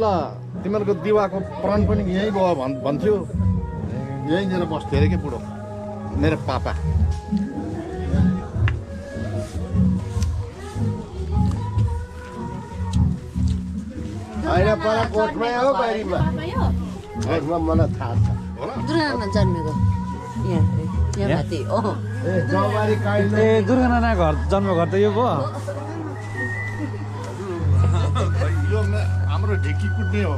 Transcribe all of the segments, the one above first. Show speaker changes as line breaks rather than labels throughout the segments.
बेला तिमीहरूको दिवाको प्राण पनि यहीँ गयो भन्थ्यो यहीँनिर बस्थ्यो अरे के बुढो मेरो पापा
होइन पर कोटमै हो बारीमा कोटमा मलाई थाहा छ
दुर्गामा जन्मेको यहाँ माथि
ए जौबारी काइले
ए दुर्गा नाना घर जन्म घर त यो भयो
यो हाम्रो ढिकी कुट्ने हो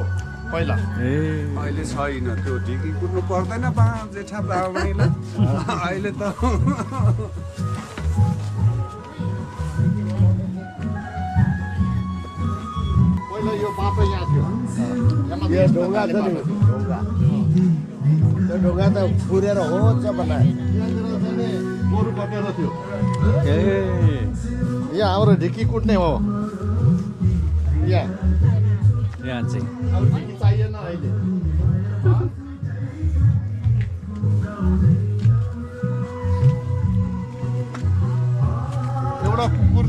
पहिला
ए
अहिले छैन त्यो ढिकी कुट्नु पर्दैन बा जेठा बाबुलाई अहिले त
पहिला यो बाटो यहाँ थियो
यो ढुङ्गा छ नि ढुङ्गा त्यो ढुङ्गा त फुरेर होच बनायो
यहाँनिर चाहिँ गोरु कटेर थियो
ए
यहाँ हाम्रो ढिकी कुट्ने हो यहाँ
यहाँ चाहिँ
अब ढिकी चाहिएन अहिले एउटा कुकुर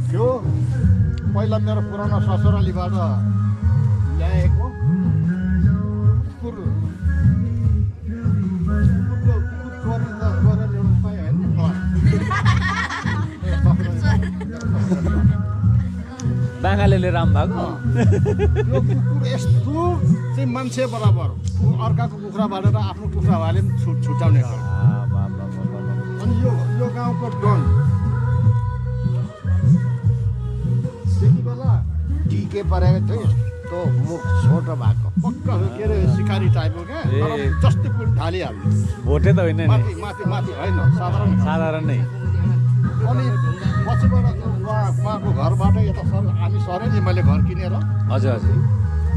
थियो पहिला मेरो पुरानो ससुरालीबाट ल्याएको कुकुर चोरेर ल्याउनु पाएँ होइन
बाङ्गाले लिएर आउनु भएको
यो कुकुर यस्तो चाहिँ मान्छे बराबर अर्काको कुखुरा बालेर आफ्नो कुखुरा भाले पनि छुट्याउने खालको अनि यो गाउँको डन त्यति बेला
टिके परेको थियो यस्तो मुख छोटो भएको
पक्का के अरे सिकारी टाइपको क्या तर जस्तै पुल ढालिहाल्ने
भोटे त होइन नि
माथि माथि माथि होइन साधारण
साधारण नै
अनि पछिबाट त्यो उहाँको घरबाट यता हामी सरेँ नि मैले घर किनेर
हजुर हजुर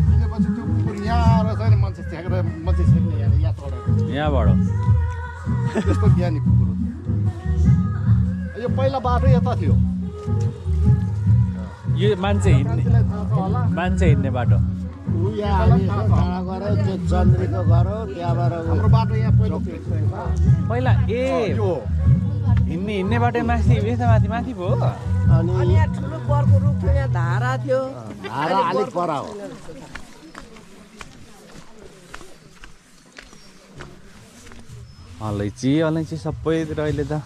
किनेपछि त्यो कुकुर यहाँ आएर चाहिँ मान्छे छ्याकेर मान्छे छेक्ने यहाँ चढेको
यहाँबाट
त्यस्तो ज्ञानी कुकुर यो पहिला बाटो यता थियो
यो मान्छे हिँड्ने
मान्छेलाई थाहा छ होला
मान्छे हिँड्ने बाटो
ऊ यहाँ हामी टाढा गएर त्यो चन्द्रीको घर हो त्यहाँबाट
हाम्रो बाटो यहाँ पहिला थियो
पहिला ए
यो
हिँड्ने बाटो माथि यता माथि माथि भयो
अनि
यहाँ ठुलो बरको रुख थियो यहाँ धारा थियो
धारा अलिक पर हो
अलैँची सबैतिर अहिले त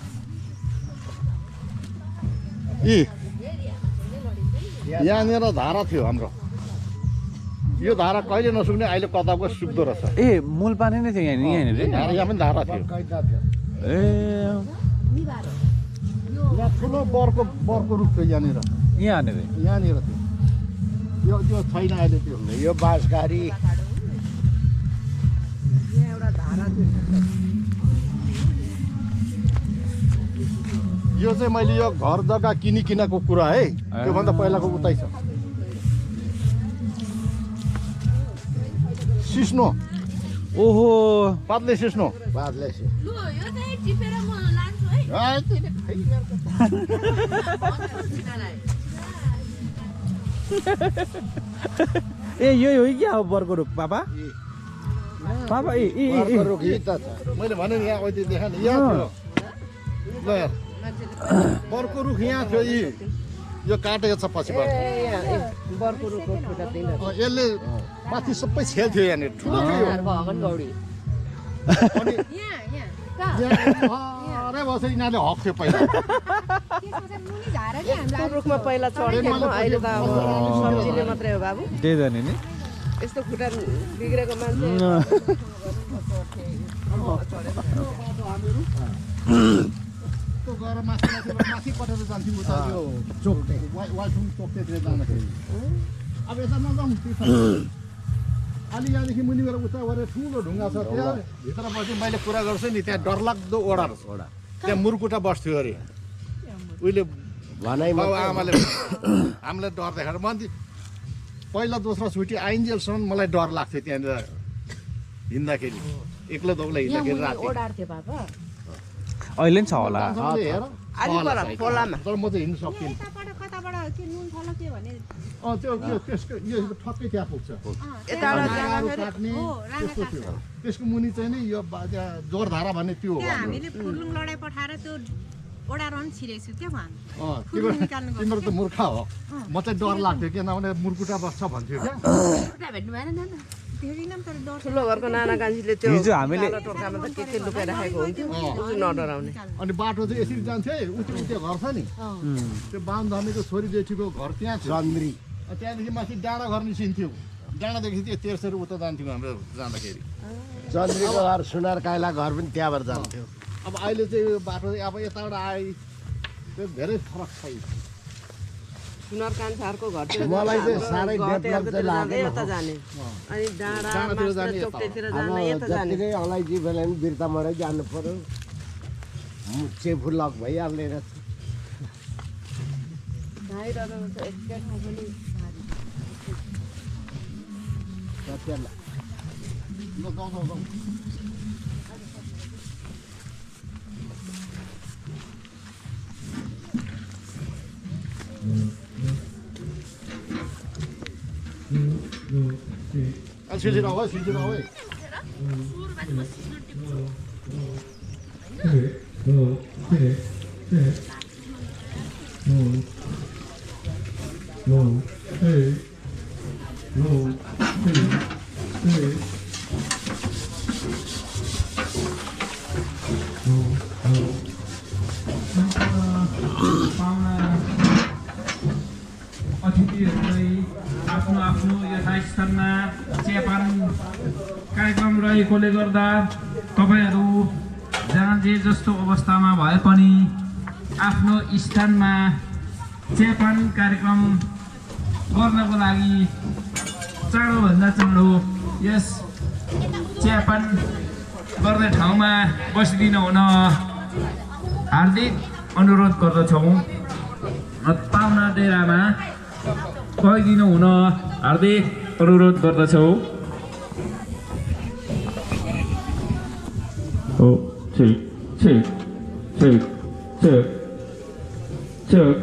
यहाँनिर धारा थियो हाम्रो यो धारा कहिले नसुक्ने अहिले कताको सुक्दो रहेछ
ए मूल पानी नै थियो यहाँनिर
यहाँ पनि धारा थियो
ए
यहाँ ठुलो बरको रुख थियो यहाँनिर
यहाँनिर
यहाँनिर थियो यो छैन अहिले त्यो
यो बाँसगाडी
यहाँ एउटा धारा थियो
यो चाहिँ मैले यो घर जग्गा किनेको कुरा है त्योभन्दा पहिलाको उतै छ सिस्नो
ओहो
पातले सिस्नो
बादले
लु यो चाहिँ टिपेर म लान्छु है
ए यो हो क्या हो बरको रुख पापा पापा ए ए ए
रुख यी त छ
मैले भने नि यहाँ अहिले देखा नि यहाँ थियो ल यहाँ बरको रुख यहाँ थियो यो काटेको छ पछिबाट
बरको रुखको ठुटा दिन
यसले माथि सबै छेल्थ्यो यहाँनिर ठुलो थियो
भगन गौडी
अनि
यहाँ
अरे बस यिनीहरूले हक थियो पहिला
त्यसको चाहिँ मुनि झार के
यस्तो रुखमा पहिला चढेको अहिले त अब सब्जीले मात्रै हो बाबु
त्यही त नि
यस्तो खुट्टा बिग्रेको मान्छे
त्यो गएर माथि कटेर जान्थ्यौँ उता यो चोकटे वालठुङ चोकटेतिर जाँदाखेरि अब यता नजाउँ अलि यहाँदेखि मुनि गएर उता गएर ठुलो ढुङ्गा छ त्यहाँ भित्र बस्यो मैले कुरा गर्छु नि त्यहाँ डरलाग्दो ओडा रहेछ त्यहाँ मुर्कुटा बस्थ्यो अरे उहिले बाउ आमाले हामीलाई डर देखाएर म पहिला दोस्रो छुट्टी आइन्जेलसम्म मलाई डर लाग्थ्यो त्यहाँनिर हिँड्दाखेरि एक्लो दोग्लो हिँड्दाखेरि राति
अहिले नि छ होला
हेर
खोलामा
तर म चाहिँ हिँड्नु सक्दिनँ
कताबाट के नुन थलो के भने
त्यो त्यसको यो ठक्कै त्यहाँ पुग्छ काट्ने त्यस्तो थियो त्यसको मुनि चाहिँ नि यो जोरधारा भन्ने त्यो हो
हामीले फुलुङ लडाइ पठाएर त्यो ओडारन छिरेछु के भन्
तिम्रो त मूर्ख हो म चाहिँ डर लाग्थ्यो किनभने मुर्कुटा बस्छ भन्थ्यो क्या
उता भेट्नु भएन नि त देख्दिनँ तर डर
ठुलो घरको नाना कान्छीले त्यो
हिजो हामीले
कालो टोकामा त के लुकाइराखेको हुन्थ्यो उसो नडराउने
अनि बाटो चाहिँ यसरी जान्थ्यो उति घर छ नि त्यो बाम धमीको छोरी जेठीको घर त्यहाँ थियो
चन्द्री
त्यहाँदेखि माथि डाँडा घर निस्किन्थ्यो डाँडादेखि त्यो तेर्सरी उता जान्थ्यौँ हाम्रो जाँदाखेरि
चन्द्रीको घर सुनार काइला घर पनि त्यहाँबाट जान्थ्यो
अब अहिले चाहिँ यो बाटो अब यताबाट आए त्यो धेरै फरक छ
सुनार कान्छाहरूको घरतिर
मलाई चाहिँ साह्रै डेभलप चाहिँ लाग्यो
यता जाने अनि डाँडा
डाँडातिर जाने यता।
चोकटेतिर
अब
जाने यता जाने
जत्तिकै अलैँची बेला पनि बिर्तामरै जानु पर्यो चेफु लक भइहाल्ने रहेछ
धाइरहेको हुन्छ एकै ठाउँ पनि
छिटो आऊ है छिटो आऊ है
अतिथिहरूलाई आफ्नो आफ्नो यथास्थानमा चियापान कार्यक्रम रहेकोले गर्दा तपाईँहरू जहाँ जे जस्तो अवस्थामा भए पनि आफ्नो स्थानमा चियापान कार्यक्रम गर्नको लागि चाँडोभन्दा चाँडो यस चियापान गर्ने ठाउँमा बसिदिनु हुन हार्दिक अनुरोध गर्दछौँ पाहुना डेरामा गइदिनु हुन हार्दिक अनुरोध गर्दछौँ हो check check check check check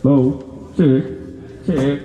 low check check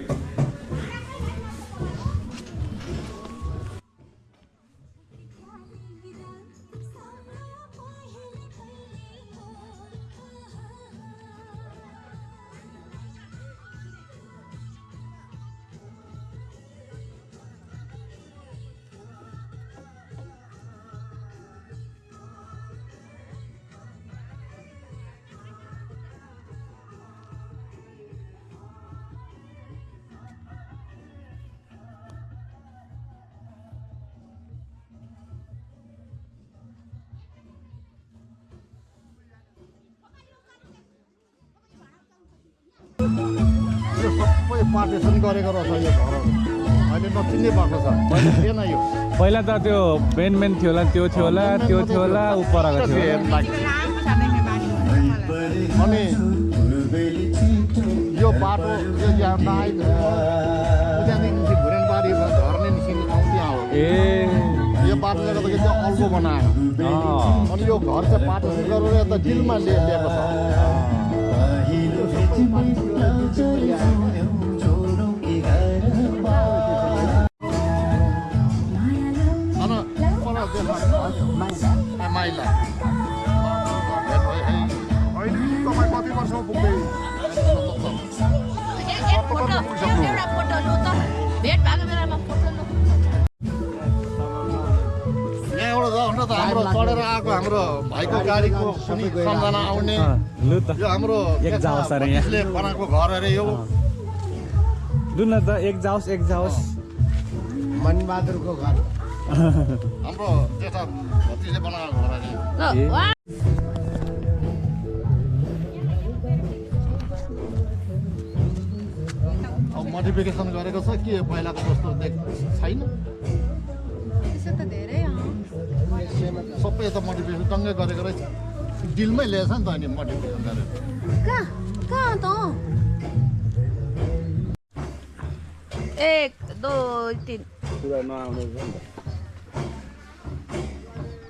यो सबै पार्टिसन गरेको रहेछ यो घरहरू अहिले नचिन्ने भएको छ पहिला थिएन यो
पहिला त त्यो मेन थियो होला त्यो थियो होला उपरको थियो
अनि यो बाटो यो यहाँ नआइदिनु त्यहाँदेखि घुरेनबारी घर नै निस्किने ठाउँ त्यहाँ हो
ए
यो बाटोले गर्दाखेरि चाहिँ अल्गो बनायो अनि यो घर चाहिँ पार्टिसन गरेर यता डिलमा ल्याएको छ माइला अहिले तपाईँ कति वर्षमा पुग्दै
एउटा फोटो लु त भेट भएको बेलामा फोटो लु
यहाँबाट जाउँ न त हाम्रो चढेर आएको हाम्रो भाइको गाडीको पनि सम्झना आउने
लु त
यो हाम्रो
एक जाओस् अरे यहाँ।
यसले बनाएको घर अरे यो
लु न त एक जाओस्
मनबहादुरको घर
हाम्रो जेठा भतिले बनाएको घर अरे
ए
अब मोडिफिकेसन गरेको छ के पहिलाको जस्तो छैन
त्यसो त धेरै
सबै यता मोडिफिकेसन टङ्गै गरेको रहेछ डिलमै ल्याएछ नि त अनि मोडिफिकेसन गरेर
कहाँ त 1 2 3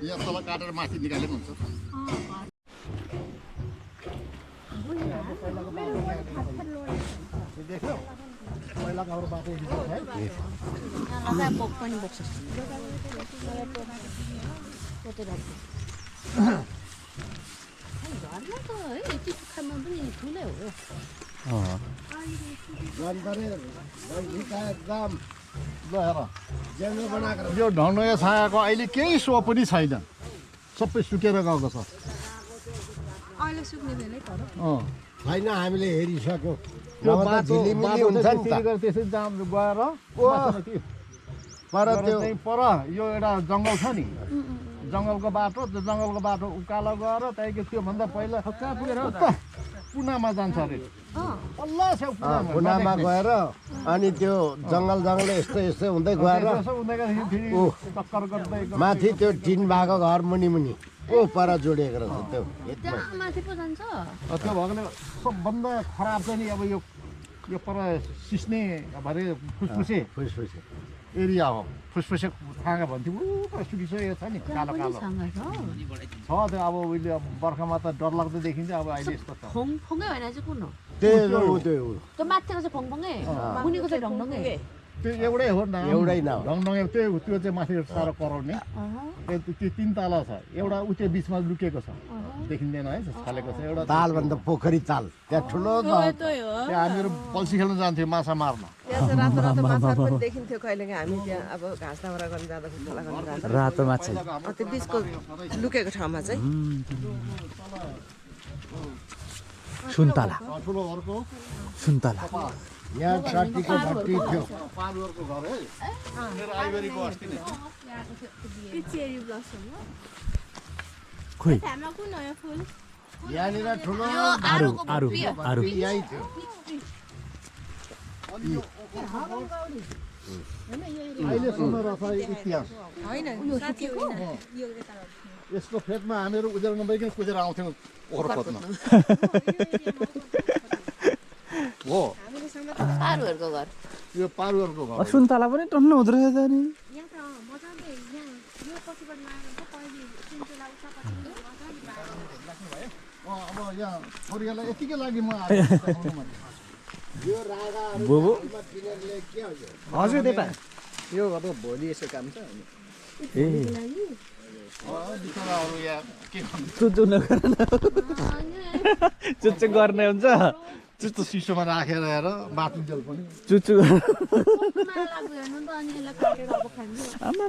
यहाँ तल काटेर माथि निकाले पनि हुन्छ देख्यौ पहिलाको हाम्रो बाटो है
लगाए बोक पनि बोक्छ फोटो राख्छु घरमा त है यति सुक्खामा पनि ठुलै हो
जनताले एकदम
ल हेर
जङ्गल बनाएको
यो ढङ्डया छायाको अहिले केही सो पनि छैन सबै सुकेर गएको छ
अहिले सुक्ने बेलै तर
छैन हामीले हेरिसक्यौँ
त्यो
नभए त
बाटो
झिलिमिली हुन्छ नि त
त्यसरी जाम गएर
पर त्यो
पर यो एउटा जङ्गल छ नि जङ्गलको बाटो त्यो जङ्गलको बाटो उकालो गएर त्यहाँदेखि त्योभन्दा पहिला कहाँ पुगेर पुनामा जान्छ अरे अल्ला छेउ
पुनामा गएर अनि त्यो जङ्गल यस्तो यस्तो हुँदै गएर
टक्कर गर्दै
माथि त्यो टिन भएको घर मुनि पर जोडिएको रहेछ त्यो हितमा।
त्यहाँ माथि पो जान्छ
त्यो भएकोले सबभन्दा खराब चाहिँ नि अब यो पर सिस्ने भरे फुसफुसे एरिया हो फुसफुसे खाँगा भन्थ्यो सुकिसकेको छ नि कालो कालो छ त्यो अब उहिले बर्खामा त डरलाग्दो देखिन्छ अब अहिले यस्तो छ
फोङफोङै होइन चाहिँ कुन हो
त्यो
माथिको चाहिँ फोङफोङै मुनिको चाहिँ ढङढङै
त्यो एउटै हो न
एउटै न
ढङढङे त्यो चाहिँ माथि साह्रो कराउने त्यो 3 तला छ एउटा उ त्यो बिचमा लुकेको छ देखिँदैन है छालेको छ एउटा
ताल भन्दा पोखरी ताल त्यहाँ ठुलो
त्यहाँ हामीहरू बल्छी खेल्न जान्थ्यौँ माछा मार्न
त्यहाँ चाहिँ रातो रातो माछाहरू पनि देखिन्थ्यो कहिलेकाहीँ हामी त्यहाँ अब घाँस दाउरा गर्न जाँदाखेरि खोला गर्न जाँदा
रातो माछा
त्यो बिचको लुकेको ठाउँमा चाहिँ
सुन्तला
ठुलो घरको
सुन्तला
यहाँ चट्टीको भट्टी थियो
पारुहरूको घर है मेरो आइभरीको अस्ति नै
खोइ
यहाँनिर ठुलो
आरु
यही थियो
अहिले सुन्नु रहेछ इतिहास
होइन
यसको फेदमा हामीहरू उजेर नभइकन कुदेर आउँथ्यौँ ओखर खोज्न हो
पारुहरूको घर
यो पारुहरूको घर
सुन्तला पनि टन्न हुँदो रहेछ नि
अब यहाँ छोरीहरूलाई यतिकै लागि म
यो रागाहरू
बोबो
तिनीहरूले के हो यो
हजुर देपा यो अब भोलि यसो काम छ
ए
बिचराहरू यहाँ के गर्नु
चुचु नगर चुचु गर्ने हुन्छ
त्यस्तो सिसोमा राखेर हेर बाँचिन्जेल पनि
चुचु आमा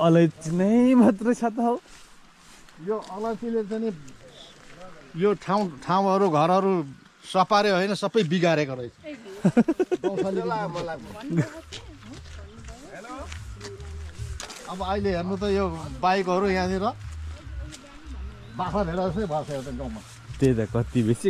अलैँची नै मात्रै छ त हौ
यो अलैँचीले चाहिँ नि यो ठाउँहरू घरहरू सपारे होइन सबै बिगारेको रहेछ अब अहिले हेर्नु त यो बाइकहरू यहाँनिर बाख्रा भेडा जस्तै भएको छ एउटा गाउँमा
त्यही त कति बेसी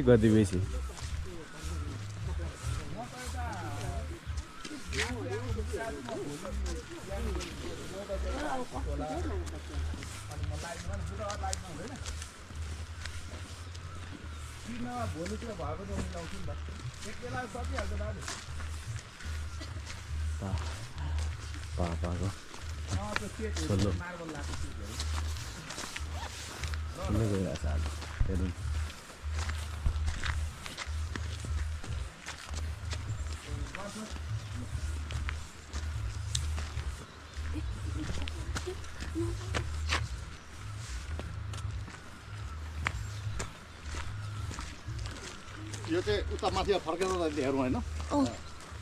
पापाको सोलो गइरहेछ आज हेर्नु
यो चाहिँ उता माथि फर्केर हेरौँ होइन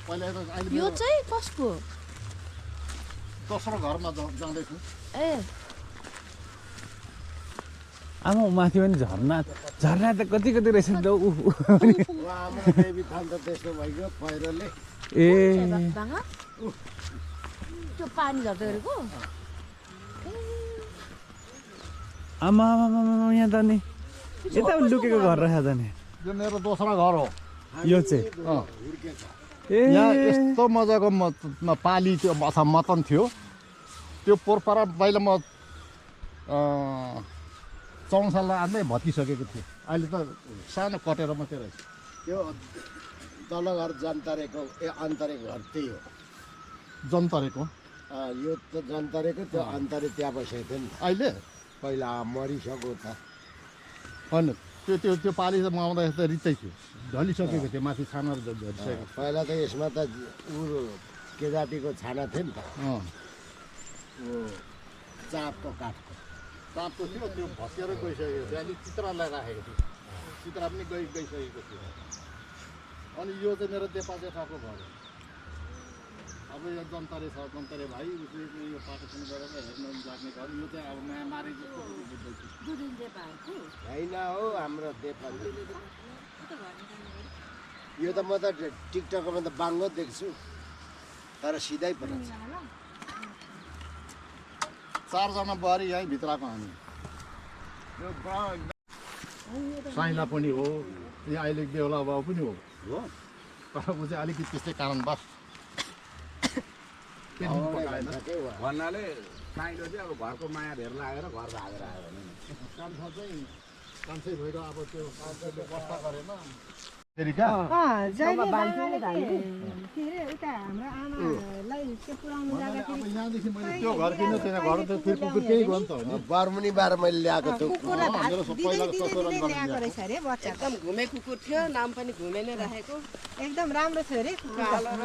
पहिला अहिले
यो चाहिँ कसको
दोस्रो घरमा जाँदैछु
ए
आमा माथि पनि झर्ना त कति रहेछ नि त
हाम्रो देवी थान त त्यस्तो भइगयो पहिरोले
ए
त्यो पानी झर्दै गरेको
आमा यहाँ त नि यता पनि लुकेको घर रहेछ त नि
यो मेरो दोस्रो घर हो
यो चाहिँ ए
यहाँ यस्तो मजाको पाली थियो अथवा मतन थियो त्यो पोरपारा पहिला म 14 साल आजमै भत्किसकेको थियो अहिले त सानो कटेर मात्रै रहेछ
त्यो तल घर जनतरेको अन्तरेको घर त्यही हो
जनतरेको
यो त जनतरेको त्यो अन्तरे त्यहाँ बसेको थियो नि
अहिले
पहिला मरिसक्यो त
होइन त्यो पाली त म आउँदाखेरि त रित्तै थियो ढलिसकेको थियो माथि छानाहरू झलिसकेको
पहिला त यसमा त उ केजाटीको छाना थियो नि त चापको काठको
काँचको थियो त्यो भत्केर गइसकेको थियो अनि चित्रालाई राखेको थियो चित्रा पनि गइसकेको थियो अनि यो चाहिँ मेरो देपा जेठाको घर हो अब यो जनताले छ जनताले भाइ उसले यो पाठन गरेर हेर्न लाग्ने घर यो चाहिँ अब नयाँ मारे
होइन हो हाम्रो देपा यो त म त टिकटकमा त बाङ्गो देख्छु तर सिधै पर्छ
4 जना बुहारी यहीँ भित्रको हामी यो साइला पनि हो यो अहिले बेहुला बाउ पनि हो तर ऊ चाहिँ अलिकति त्यस्तै कारणवश
भन्नाले साइलो चाहिँ अब घरको माया धेर लागेर घर भागेर आयो भने
कान्छ चाहिँ कान्छै भएर अब त्यो व्यवस्था गरेन
जहिले के अरे उता हाम्रो आमालाई त्यो पुऱ्याउनु जाँदाखेरि
अब यहाँदेखि मैले त्यो घर किन्नु थिएन घर त फेरि कुकुर त्यही गयो नि त हो नि
बर्मुनी बार मैले ल्याएको त्यो
ल्याएको रहेछ अरे बच्चा एकदम घुमे कुकुर थियो नाम पनि घुमे नै राखेको
एकदम राम्रो छ अरे
कालो र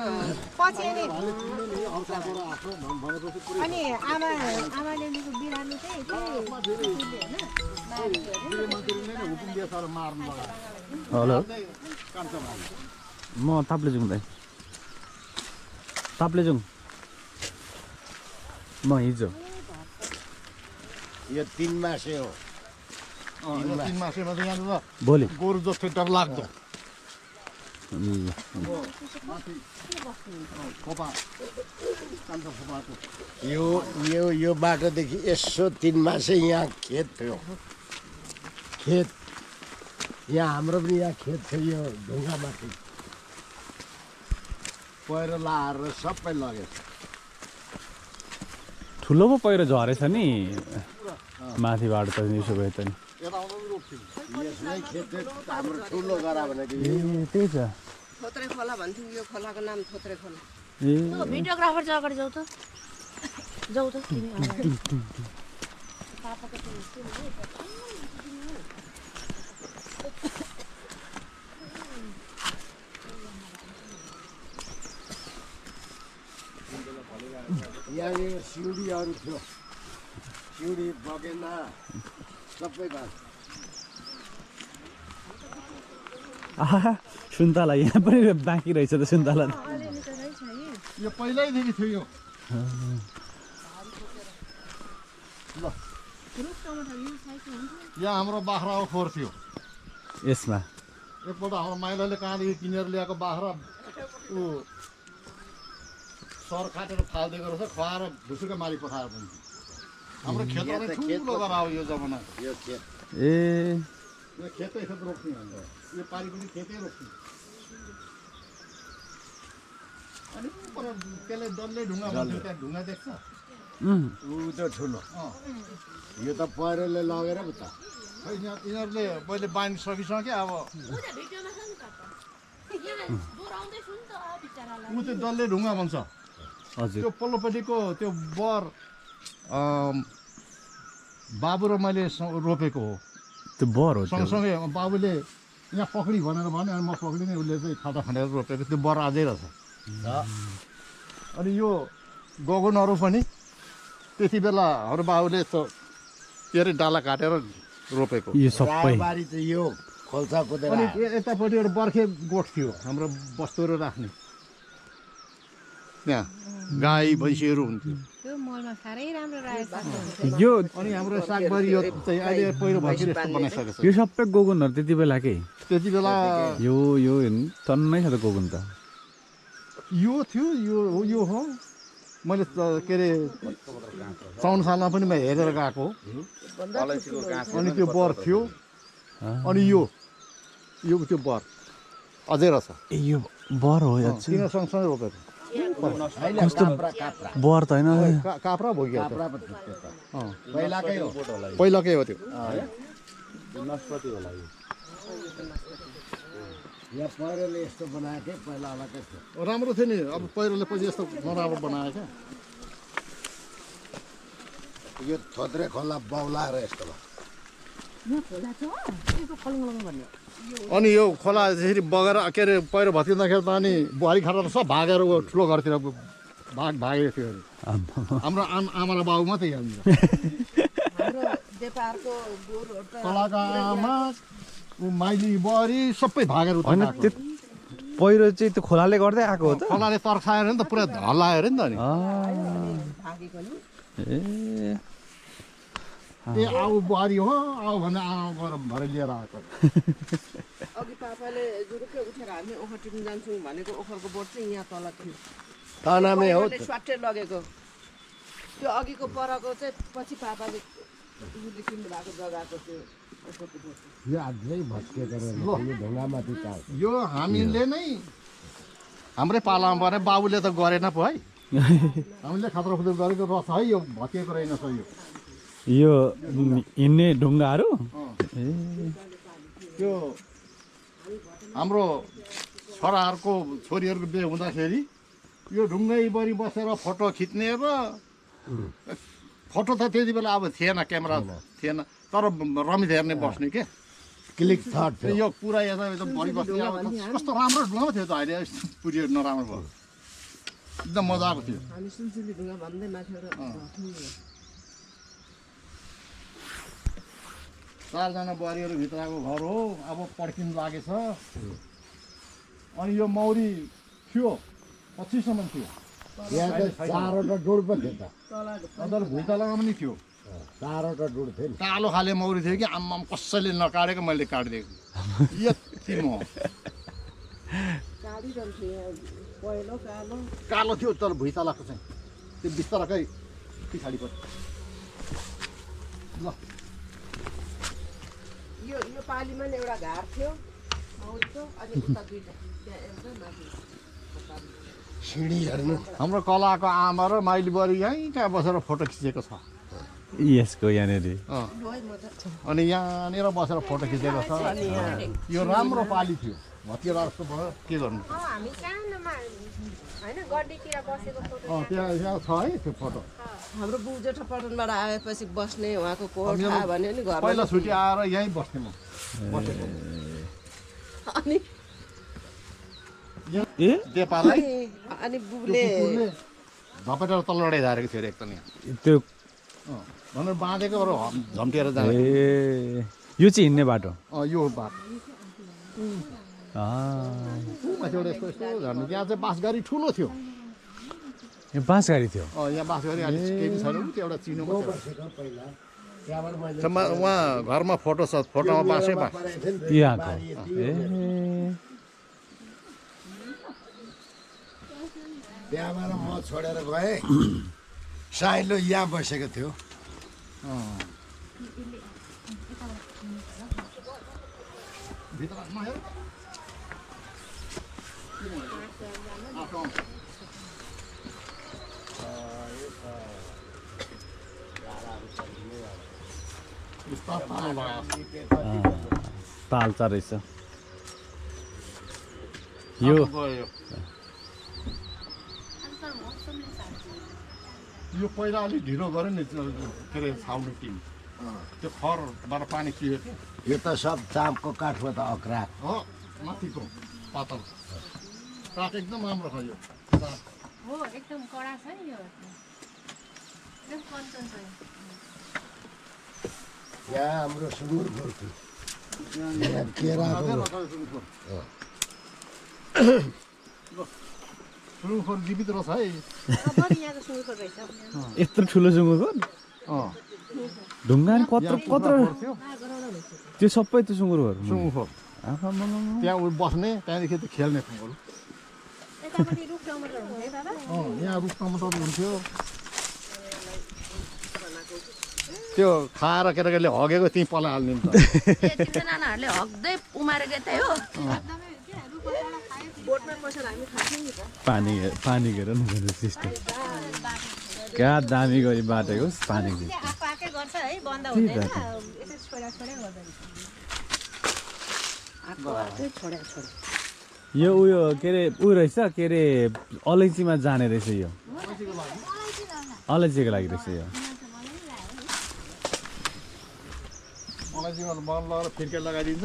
पछि अनि आमाले लिएको बिरामी चाहिँ
हुकुम दिएछ मार्नु लगायो
हेलो म ताप्लेजुङ दाइ ताप्लेजुङ म हिजो
यो 3 मासे हो
3 मासेमा त यहाँ त
भोलि
गोरु जस्तो डर लाग्दो
यो बाटोदेखि यसो 3 मासे यहाँ खेत थियो खेत यहाँ हाम्रो पनि यहाँ खेत थियो यो ढुङ्गामाथि पहिरो लाएर सबै लगेछ
ठुलो पो पहिरो झरेछ नि माथिबाट त यसो भए त नि
यसमै खेत हाम्रो ठुलो गरा भनेको
ए त्यही छ
थोत्रे खोला भन्थ्यौँ यो खोलाको नाम थोत्रे खोला
ए
भिडियोग्राफर चाहिँ अगाडि जाऊ त तिमी अगाडि।
यहाँ सिउँडीहरू थियो सिउँडी बगेना सबै घर
आहा सुन्तला यहाँ पनि बाँकी रहेछ त सुन्तला त
यो पहिल्यैदेखि थियो यो ल यहाँ हाम्रो बाख्राको खोर थियो
यसमा
एकपल्ट हाम्रो माइलाले कहाँदेखि किनेर ल्याएको बाख्रा ऊ सर काटेर फालिदिएको रहेछ खुवाएर भुसुकै मारी पठाएर पनि हाम्रो खेतमा ठुलो गरायो यो जमाना
यो खेत
ए
यो खेतै खेत रोप्ने अन्त यो पारि पनि खेतै रोप्ने अनि पर त्यसले डल्लै ढुङ्गा भन्थ्यो त्यहाँ ढुङ्गा देख्छ
ऊ त ठुलो यो त पहिरोले लगेर पो त
खै यिनीहरूले मैले बाँधि सकिसकेँ अब ऊ चाहिँ डल्लै ढुङ्गा भन्छ
हजुर
त्यो पल्लोपट्टिको त्यो बर बाबु र मैले रोपेको हो
त्यो बर हो त्यो
सँगसँगै बाबुले यहाँ पक्री भनेर भन्यो अनि म पक्रिने उसले चाहिँ खाता खनेर रोपेको त्यो बर अझै रहेछ अनि यो गगनहरू पनि त्यति बेला हाम्रो बाबुले यस्तो के अरे डाला काटेर रोपेको
यो सबै
बारी चाहिँ यो खोल्सा कुदेर
अनि यतापट्टि एउटा बर्खे गोठ थियो हाम्रो वस्तुहरू राख्ने त्यहाँ गाई भैँसीहरू हुन्थ्यो
त्यो मलमा साह्रै राम्रो रहेछ
यो
अनि हाम्रो सागबारी यो चाहिँ अहिले पहिरो भइसकेर यस्तो बनाइसकेको छ
यो सबै गोगुनहरू त्यति बेलाकै
त्यति बेला
यो हेर्नु टन्नै छ त गोगुन त
यो थियो यो हो मैले के अरे 54 सालमा पनि म हेरेर गएको हो अनि त्यो बर थियो अनि यो त्यो बर अझै रहेछ
ए यो बर हो यो
किन सँगसँगै रोपेको
कस्तो बर त होइन
काप्रा भोग्यो
पहिलाकै हो
पहिलाकै हो त्यो
यहाँ पहिरोले यस्तो बनाएको पहिला अलग्गै थियो
राम्रो थियो नि अब पहिरोले पछि यस्तो नराम्रो बनायो क्या
यो थोत्रे खोला बौलाएर यस्तो भयो
अनि यो खोला यसरी बगेर के अरे पहिरो भत्किँदाखेरि त अनि बुहारी खाटा त सब भागेर ठुलो घरतिर भागेको थियो अरे हाम्रो आमा र बाउ मात्रै यहाँनिर
हाम्रो नेपालको गोरुहरू त
तलका आमा माइली बुहारी सबै भागेर उता
होइन
गएको।
त्यो पहिरो चाहिँ त्यो खोलाले गर्दै आएको हो त
खोलाले तर्साएर नि त पुरा हल्लायो अरे नि त नि
भागेको नि
ए
ए आऊ बुहारी हो आऊ भने आऊ गएर भरे लिएर आएको
अघि पापाले जुरुक्कै उठेर हामी ओखर टिप्न जान्छौँ भनेको ओखरको बोट चाहिँ यहाँ तल थियो
तनामे हो
पापाले स्वाट्टै लगेको त्यो अघिको परको चाहिँ पछि पापाले किन्नु भएको जग्गाको त्यो ओखरको बोट
यो अझै भत्किएको रहेछ यो ढुङ्गामाथि ताल
यो हामीले नै हाम्रै पालामा भने बाबुले त गरेन पो है हामीले खतरा खुतरा गरेको रहेछ है यो भत्किएको रहेनछ
यो हिँड्ने ढुङ्गाहरू ए
त्यो हाम्रो छोराहरूको छोरीहरूको बिहे हुँदाखेरि यो ढुङ्गैभरि बसेर फोटो खिच्ने र फोटो त त्यति बेला अब थिएन क्यामेरा थिएन तर रमित हेर्ने बस्ने के
क्लिक थट थियो
यो पुरा यता भरि बस्ने अब कस्तो राम्रो ढुङ्गा थियो त अहिले पुरै नराम्रो भयो एकदम मजाको थियो
हामी सुलसुली ढुङ्गा भन्दै माथि
चारजना बुहारीहरू भित्रको घर हो अब पड्किनु लागेछ अनि यो मौरी थियो पछिसम्म थियो
यहाँ त 4वटा डुड पो थियो त
अदर भुइँतलामा पनि थियो
4वटा डुड थियो नि
कालो खाले मौरी थियो कि आम्मा कसैले नकाटेको मैले काटिदिएको यति म
काटिरहन्थ्यो यहाँ पहेँलो कालो
कालो थियो तर भुइँतलाको चाहिँ त्यो बिस्तारकै पछाडिपट्टि ल
यो पालीमा नि एउटा घाट थियो मौरीको अनि उता दुईटा त्यहाँ एउटा माथि
सिँढी हेर्नु
हाम्रो कलाको आमा र माइली बुहारी यहीँ कहाँ बसेर फोटो खिचेको छ
यसको यहाँनिर
अनि यहाँनिर बसेर फोटो खिचेको छ यो राम्रो पाली थियो भत्किएर जस्तो भयो के गर्नु
हामी सानोमा होइन गड्डीतिर बसेको फोटो
त्यहाँ यहाँ छ है त्यो फोटो
हाम्रो बुउ जेठो पटनबाट आएपछि बस्ने उहाँको कोठा भन्यो नि घरमा
पहिला छुट्टी आएर यहीँ बस्थेँ म बसेको
अनि
ए
नेपाललाई
अनि बुबुले
झपेटेर तल लडाइ झारेको थियो अरे एकदम यहाँ
त्यो
भनेर बाँधेको अरू झम्टिएर जाने
ए यो चाहिँ हिँड्ने बाटो
यो बात माथि एउटा यस्तो यस्तो झर्ने यहाँ चाहिँ बाँसगाडी ठुलो थियो
यो बाँसगाडी थियो
यहाँ बाँसगाडी अहिले केही छैन त्यो एउटा चिनो मात्रै हो।
पहिला त्यहाँबाट मैले
उहाँ घरमा फोटो छ फोटोमा बाँसै बाँस
परेको थिएँ नि त
यहाँको ए
त्यहाँबाट म छोडेर गएँ साइलो यहाँ बसेको थियो
भित्रमा हेर
तालचा रहेछ यो
यो पहिला अलिक ढिलो गऱ्यो नि के अरे छाउने टिम त्यो खरबाट पानी पियो कि
यो त सब चाँपको काठमा त अक्रा
हो माथिको पातल काठ एकदम राम्रो छ यो
हो एकदम कडा छ नि यो एकदम कञ्चन छ
यहाँ हाम्रो सुँगुर खोर थियो यहाँ केराको
सुरुखोर जीवित रहेछ है
यहाँको सुँगुरको रहेछ
यत्रो ठुलो सुँगुरको ढुङ्गा नि कत्रो कत्रो त्यो सबै त्यो सुँगुरहरू
सुँगुरखोर त्यहाँ उ बस्ने त्यहाँदेखि त खेल्ने ठाउँहरू
यतापट्टि रुख टमाटर हुन्थ्यो दादा
यहाँ रुख टमाटर हुन्थ्यो त्यो खाएर केटाकेटीले हगेको त्यहीँ पलाइहाल्ने नि त
तिम्रो नानाहरूले हग्दै उमारेको थिए हो
बोटमा बसेर हामी खान्छौँ नि त
पानी हेर न सिस्टम क्या दामी गरी बाटेको पानी
पाकै गर्छ है बन्द हुँदैन यसो छोडा छोडा गर्दैन
यो उयो के अरे उयो रहेछ के अरे अलैँचीमा जाने रहेछ यो अलैँचीको लागि रहेछ यो
मलाई जीवन मन लगाएर फिर्के लगाइदिन्छ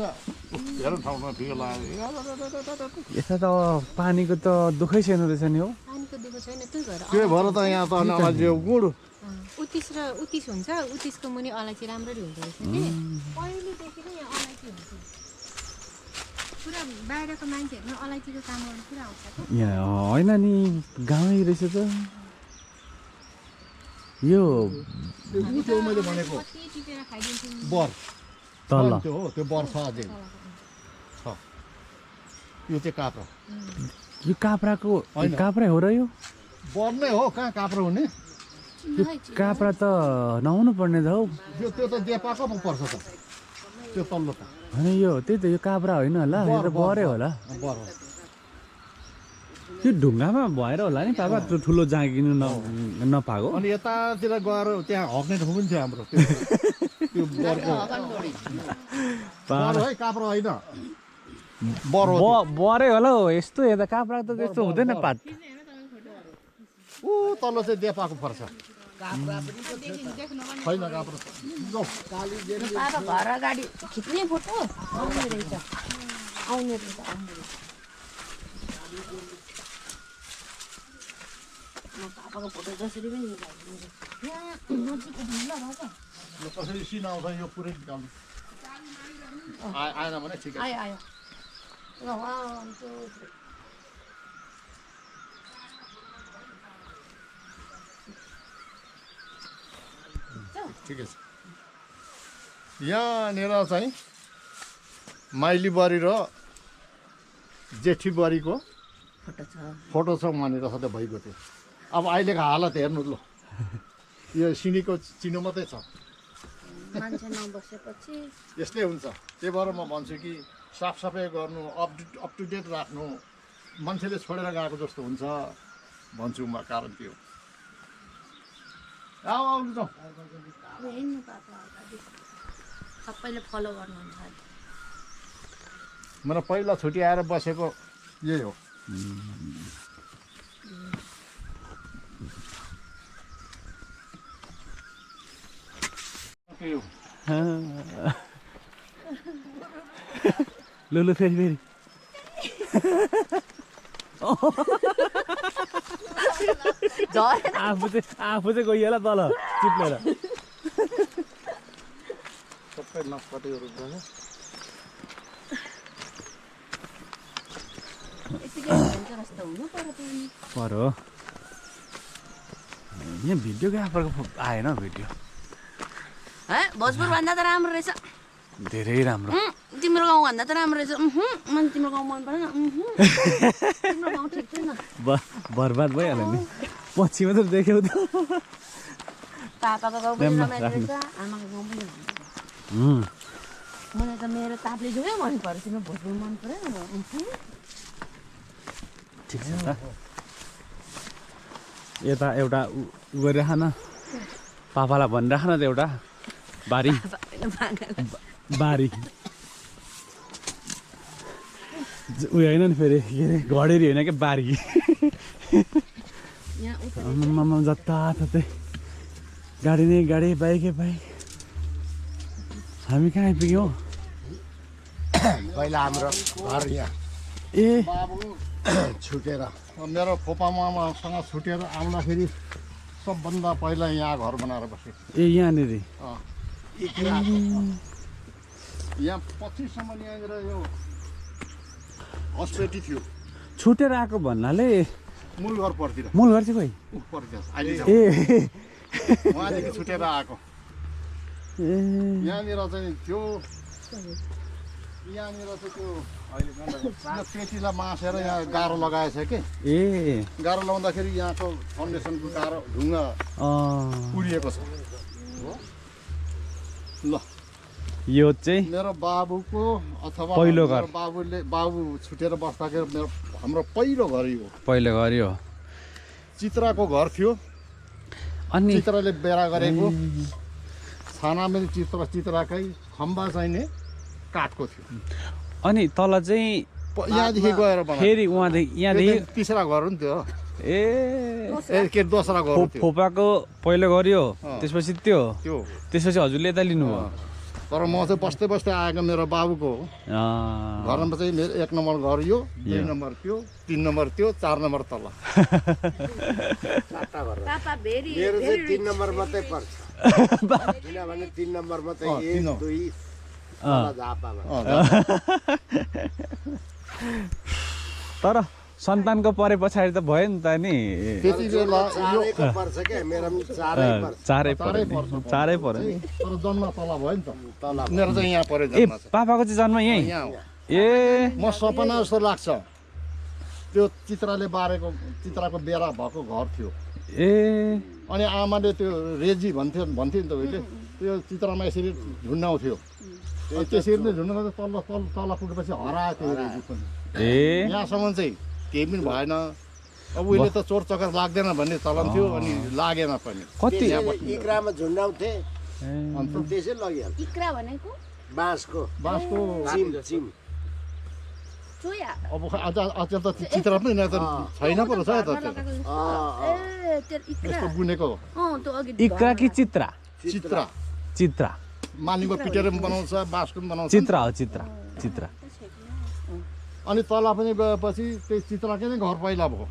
धेरै ठाउँमा फिर्के लगाएर
यता त पानीको त दुःखै छैन रहेछ नि हौ
पानीको दुःख छैन त्यही भएर
त्यो भएर त यहाँ त अलैँची गुड
उत्तिस र उत्तिस हुन्छ उत्तिसको मुनि अलैँची राम्ररी हुँदो रहेछ कि पहिलेदेखि नै यहाँ अलैँची हुन्थ्यो पुरा बाहिरको मान्छेहरूमा अलैँचीको काम गर्नु पुरा आउँछ कि
यहाँ होइन नि गाउँै रहेछ त यो
त्यो मैले भनेको
कति टिपेर खाइदिन्थ्यौँ
बर
तल
त्यो हो त्यो बर छ अझै छ यो चाहिँ काप्रा
यो काप्राको
होइन।
काप्रै हो र यो
बर नै हो कहाँ काप्रा हुने
काप्रा त नहुनु पर्ने त हौ
त्यो त देपाको पो पर्छ त त्यो तल्लो त
होइन यो त्यही त यो काप्रा होइन होला यो त बरै होला
बर हो
त्यो ढुङ्गामा भएर होला नि पापा त्यो ठुलो जागिनु नपाएको
अनि यतातिर गएर त्यहाँ हक्ने ठाउँ पनि थियो हाम्रो त्यो बरको बर है काप्रो होइन बर हो
बरै होला हौ यस्तो हेर्दा काप्रा त त्यस्तो हुँदैन पात
ऊ तल्लो चाहिँ देपाको पर्छ छैन काप्रो
पापा घर अगाडि खिच्ने फोटो आउने रहेछ पापाको फोटो जसरी पनि निकाल्नु यहाँ नजिकको ढुङ्गा भएको
यो कसरी सिन आउँछ यो पुरै निकाल्नु आएन भने ठिकै
आयो आयो ल 1 2 3
ठिकै छ यहाँनिर चाहिँ माइली बुहारी र जेठी बुहारीको फोटो छ वहाँनिर सधैँ भइगयो थियो अब अहिलेको हालत हेर्नु ल यो सिनीको चिनो मात्रै छ
मान्छे नबसेपछि
यस्तै हुन्छ त्यही भएर म भन्छु कि साफसफाइ गर्नु अप टु डेट राख्नु मान्छेले छोडेर गएको जस्तो हुन्छ भन्छु म कारण के हो आउनु जाउँ
हेर्नु पापा सबैले फलो गर्नुहुन्छ
मेरो पहिला छुट्टी आएर बसेको यही हो
लु फेरि आफू चाहिँ गइयो होला तल चिप्लेर
सबै नस्पतिहरू गयो
पर हो यहाँ भिडियोग्राफरको आएन भिडियो
भोजपुर भन्दा त राम्रो रहेछ
धेरै राम्रो
तिम्रो गाउँ भन्दा त राम्रो रहेछ मलाई तिम्रो गाउँ मन परेन तिम्रो गाउँ ठिक छैन
बर्बाद भइहाल्यो नि पछि मात्र देख्यौ त
पापाको गाउँ पनि रमाइलो रहेछ आमाको गाउँ पनि रमाइलो मलाई त मेरो तापले जोयो मन पर्यो तिम्रो भोजपुर मन परेन
ठिक छ त यता एउटा उ गरिराख न पापालाई भनिराख न त एउटा बारी बारी उयो होइन नि फेरि के अरे घडेरी होइन क्या बारी जताततै गाडी नै गाडी बाइकै बाइक हामी कहाँ आइपुग्यौँ
पहिला हाम्रो घर यहाँ
ए
बाबु
छुटेर
मेरो खोपा मामासँग छुटेर आउँदाखेरि सबभन्दा पहिला यहाँ घर बनाएर बसेँ
ए यहाँनिर
यहाँ पछिसम्म यहाँनिर यो हस्पेटी थियो
छुटेर आएको भन्नाले
मूल घर पर्तिर
मूल घर चाहिँ कोही
पर्छ अहिले
ए
उहाँदेखि छुटेर आएको
ए
यहाँनिर चाहिँ त्यो यहाँनिर चाहिँ त्यो यो पेटीलाई मासेर यहाँ गाह्रो लगाएछ कि
ए
गाह्रो लगाउँदाखेरि यहाँको फाउन्डेसनको गाह्रो ढुङ्गा उडिएको छ ल
यो चाहिँ
मेरो बाबुको अथवा
पहिलो घर।
बाबु छुटेर बस्दाखेरि मेरो हाम्रो पहिलो घर यो
पहिलो घर यो
चित्राको घर थियो
अनि
चित्रले बेरा गरेको छाना पनि चित्राकै खम्बा चाहिँ नि काठको थियो
अनि तल चाहिँ
यहाँदेखि गएर
फेरि उहाँदेखि यहाँदेखि
तिसरा घर हो नि त्यो
ए
के दोस्रा घर हो त्यो
फोपाको पहिलो घर यो त्यसपछि त्यो
त्यो
त्यसपछि हजुरले यता लिनुभयो
तर म चाहिँ बस्दै बस्दै आएको मेरो बाबुको हो घरमा चाहिँ मेरो 1 नम्बर घर यो 2 नम्बर त्यो 3 नम्बर त्यो 4 नम्बर तल
पापा भेरी
मेरो चाहिँ 3 नम्बर मात्रै पर्छ किनभने 3 नम्बर मात्रै 1 2 झापामा
तर सन्तानको परे पछाडि त भयो नि त नि
त्यति बेला यो
चारैको पर्छ के मेरो पनि चारै पर्छ
चारै पर्यो चारै पर्यो
तर जन्म तल भयो नि त
तल
मेरो चाहिँ यहाँ पऱ्यो
ए
जन्म चाहिँ
पापाको चाहिँ जन्म यहीँ
यहाँ हो
ए
म सपना जस्तो लाग्छ त्यो चित्राले बारेको चित्राको बेरा भएको घर थियो
ए
अनि आमाले त्यो रेजी भन्थ्यो नि त उहिले त्यो चित्रमा यसरी झुन्डाउँथ्यो अनि त्यसरी नै झुन्डाउँदा तल तल तल पुगेपछि हरायो त्यो रेजी पनि
ए
यहाँसम्म चाहिँ केही पनि भएन अब उहिले त चोर चक्कर लाग्दैन भन्ने चलन थियो अनि लागेन पनि
कति
इक्रामा झुन्डाउँथे
अन्त
त्यसै लगिहाल्छ
इक्रा भनेको
बाँसको
बाँसको
चिम
चोया
अब अचेल त चित्र पनि यहाँ त छैन पो रहेछ त त्यो
ए त्यो इक्रा
यस्तो बुनेको
त्यो अघि
इक्रा कि चित्रा
चित्र
चित्रा
मालिङको पिटेर पनि बनाउँछ बाँसको पनि बनाउँछ
चित्रा हो चित्रा चित्रा
अनि तल पनि गएपछि त्यही चित्रकै नै घर पहिला भयो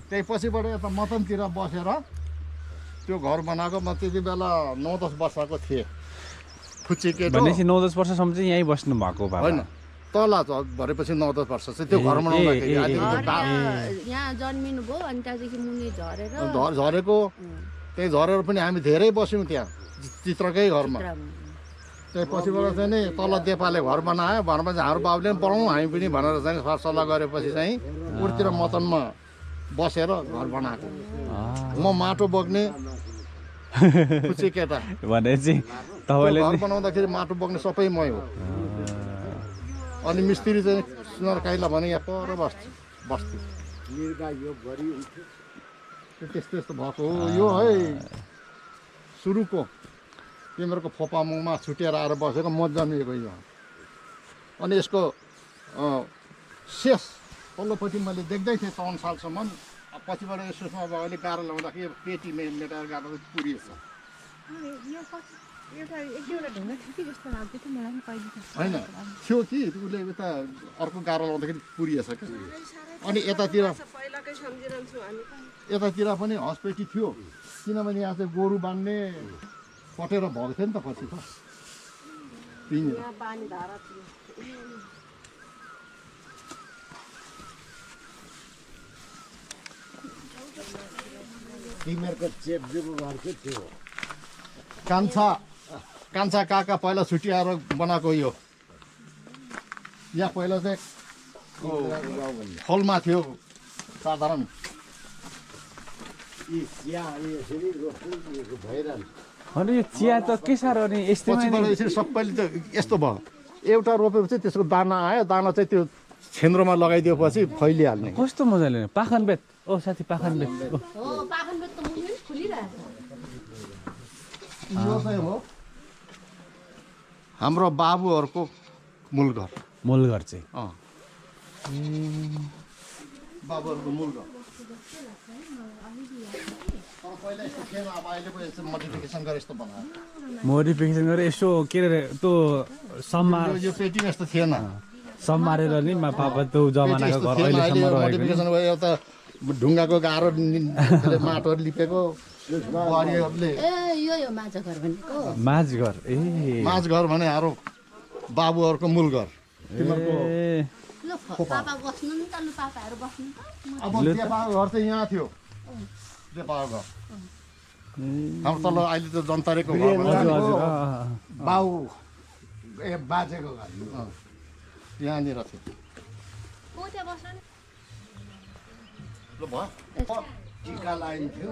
त्यही पछिबाट यता मतनतिर बसेर त्यो घर बनाएको म त्यति बेला 9-10 वर्षको थिएँ फुच्ची केटो
भनेपछि 9-10 वर्षसम्म चाहिँ यहीँ बस्नु भएको बाबा
होइन तल भरेपछि 9-10 वर्ष चाहिँ त्यो घर बनाउँदाखेरि
यहाँ जन्मिनु भयो अनि त्यहाँदेखि मुनि झरेर
झरेको त्यही झरेर पनि हामी धेरै बस्यौँ त्यहाँ चित्रकै घरमा त्यही पछिबाट चाहिँ नि तल देपाले घर बनायो भनेपछि हाम्रो बाबुले पनि बनाउँ हामी पनि भनेर चाहिँ सरसल्लाह गरेपछि चाहिँ उतिर मतनमा बसेर घर बनाएको म माटो बोक्ने खुसी केटा
भनेपछि तपाईँले
घर बनाउँदाखेरि माटो बोक्ने सबै मै हो अनि मिस्त्री चाहिँ सुनार काइला भने यहाँ पर बस्थ्यो त्यस्तो यस्तो भएको हो यो है सुरुको तिमीहरूको फोपामुङमा छुटेर आएर बसेको म जन्मिएको यो अनि यसको शेष पल्लोपट्टि मैले देख्दै थिएँ 53 सालसम्म पछिबाट यो सुषमा बाबुले गाह्रो लगाउँदाखेरि पेटी मेटाएर गएको पुरिएछ होइन थियो कि उसले उता अर्को गाह्रो लगाउँदाखेरि पुरिएछ क्या अनि यतातिर पनि हस्पेटी थियो किनभने यहाँ चाहिँ गोरु बान्ने कटेर भएको थियो नि त पछि त
तिमीहरूको चेप्जुको घर के थियो
कान्छा काका पहिला छुट्याएर बनाएको यो यहाँ पहिला चाहिँ फलमा थियो साधारण
अनि यो चिया त के साह्रो नि यस्तोमा
पछिबाट यसरी सबैले त यस्तो भयो एउटा रोपेपछि त्यसको दाना आयो दाना चाहिँ त्यो छेन्द्रोमा लगाइदिएपछि फैलिहाल्ने
कस्तो मजाले पाखनबेत ओ साथी पाखनबेत
हो पाखनबेत त मुनि पनि फुलिरहेछ
यो चाहिँ हो हाम्रो बाबुहरूको मूल घर
मूलघर चाहिँ
बाबुहरूको मूल घर पहिला यस्तो थिएन अब अहिले पो यस्तो मोडिफिकेसन गरेर यस्तो बनायो
मोडिफिकेसन गरेर यसो के अरे त्यो
यो पेटी यस्तो थिएन
सम्मारेर नि पापा त्यो जमानाको घर अहिलेसम्म रहेको
मोडिफिकेसन भयो एउटा ढुङ्गाको गाह्रो माटोहरू लिपेको बुहारीहरूले
यो माझघर भनेको
माझघर ए
माझघर भने हाम्रो बाबुहरूको मूल घर तिमीहरूको
ल पापा बस्नु नि त लु पापाहरू बस्नु त
अब देपाको घर चाहिँ यहाँ थियो देपाको घर हाम्रो तल अहिले त जनतारेको घर
बाउ बाजेको घर
यहाँनिर थियो
को त्यहाँ बस्नु नि
ल भयो
टिका लगाइन्थ्यो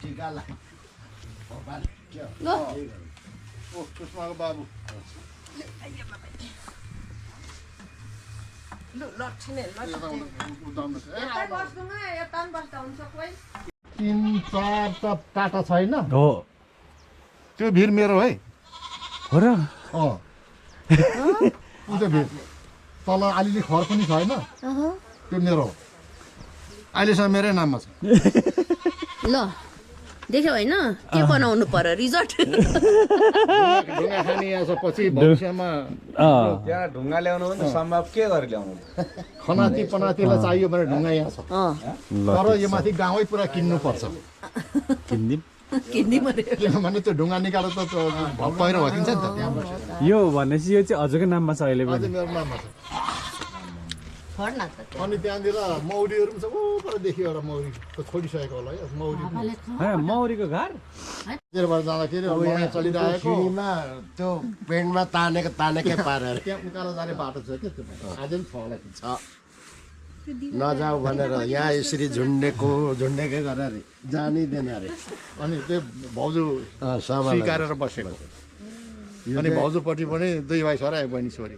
टिका लगाइ
ल
ओ सुषमाको बाबु तिन चार त टाटा छैन
हो
त्यो भिर मेरो है
हो र
त्यो भिर तल अलिअलि खर पनि छैन त्यो मेरो हो अहिलेसम्म मेरै नाममा छ
ल देख्यौ होइन के बनाउनु पर्यो रिजोर्ट
ढुङ्गा खाने यहाँ छ पछि भविष्यमा
त्यहाँ ढुङ्गा ल्याउनु पनि सम्भव के गरेर ल्याउनु
खनाती पनातीलाई चाहियो भने ढुङ्गा यहाँ छ तर यो माथि गाउँै पुरा किन्नुपर्छ
किन्ने पर्यो
किनभने त्यो ढुङ्गा निकालेर त पहिरो भइदिन्छ नि त त्यहाँबाट
यो भनेपछि यो चाहिँ हजुरकै नाममा छ अहिले
अझै
पनि
मेरो नाममा छ
फर्न त
अनि त्यहाँनिर मौरीहरू पनि छ परदेखि एउटा मौरी छोडिसकेको होला है मौरी
मौरीको घर
तिरबाट जाँदाखेरि नयाँ चलिरहेको
सिँढीमा त्यो पेन्टमा तानेकै पारेर
त्यहाँ उकालो जाने बाटो छ क्या त्यो आज पनि छ होला
छ नजाऊ भनेर यहाँ यसरी झुन्डेकै गरेर जानिँदैन अरे
अनि त्यो भाउजू
सामान
स्वीकारेर बसेको अनि भाउजूपट्टि पनि दुई भाइ छोरा एक बहिनी छोरी